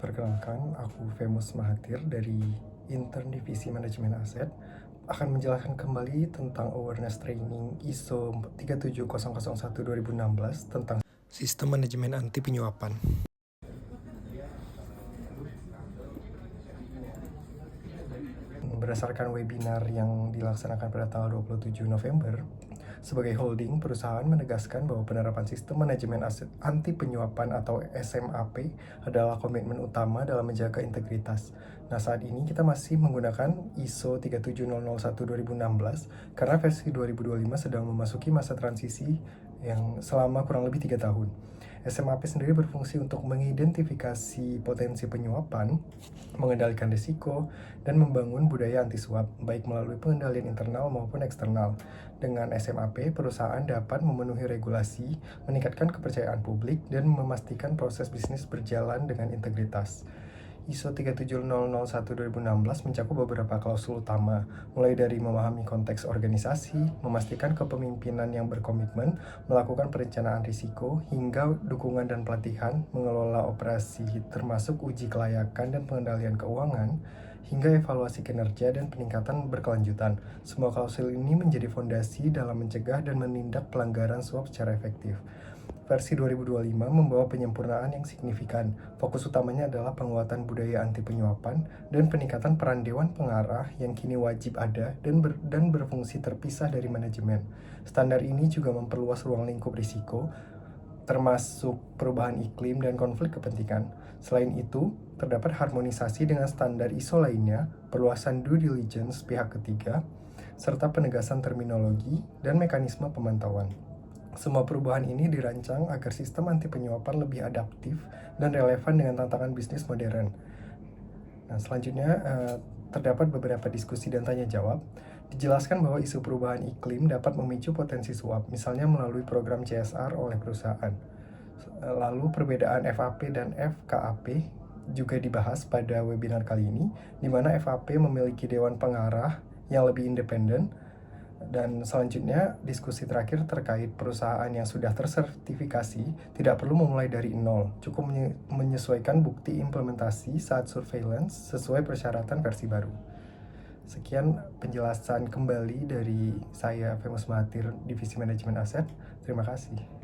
Perkenalkan, aku Femus Mahathir dari Intern Divisi Manajemen Aset akan menjelaskan kembali tentang awareness training ISO 37001 tentang sistem manajemen anti penyuapan. Berdasarkan webinar yang dilaksanakan pada tanggal 27 November, sebagai holding, perusahaan menegaskan bahwa penerapan sistem manajemen aset anti penyuapan atau SMAP adalah komitmen utama dalam menjaga integritas. Nah, saat ini kita masih menggunakan ISO 37001 karena versi 2025 sedang memasuki masa transisi yang selama kurang lebih 3 tahun. SMAP sendiri berfungsi untuk mengidentifikasi potensi penyuapan, mengendalikan risiko, dan membangun budaya anti suap, baik melalui pengendalian internal maupun eksternal. Dengan SMAP, perusahaan dapat memenuhi regulasi, meningkatkan kepercayaan publik, dan memastikan proses bisnis berjalan dengan integritas. ISO 37001 mencakup beberapa klausul utama, mulai dari memahami konteks organisasi, memastikan kepemimpinan yang berkomitmen, melakukan perencanaan risiko, hingga dukungan dan pelatihan, mengelola operasi termasuk uji kelayakan dan pengendalian keuangan, hingga evaluasi kinerja dan peningkatan berkelanjutan. Semua klausul ini menjadi fondasi dalam mencegah dan menindak pelanggaran suap secara efektif. Versi 2025 membawa penyempurnaan yang signifikan. Fokus utamanya adalah penguatan budaya anti penyuapan dan peningkatan peran dewan pengarah yang kini wajib ada dan berfungsi terpisah dari manajemen. Standar ini juga memperluas ruang lingkup risiko, termasuk perubahan iklim dan konflik kepentingan. Selain itu, terdapat harmonisasi dengan standar ISO lainnya, perluasan due diligence pihak ketiga, serta penegasan terminologi dan mekanisme pemantauan. Semua perubahan ini dirancang agar sistem anti penyuapan lebih adaptif dan relevan dengan tantangan bisnis modern. Nah, selanjutnya terdapat beberapa diskusi dan tanya jawab. Dijelaskan bahwa isu perubahan iklim dapat memicu potensi suap, misalnya melalui program CSR oleh perusahaan. Lalu perbedaan FAP dan FKAP juga dibahas pada webinar kali ini, di mana FAP memiliki dewan pengarah yang lebih independen. Dan selanjutnya, diskusi terakhir terkait perusahaan yang sudah tersertifikasi tidak perlu memulai dari nol, cukup menyesuaikan bukti implementasi saat surveillance sesuai persyaratan versi baru. Sekian penjelasan kembali dari saya, Femus Mahathir, Divisi Manajemen Aset. Terima kasih.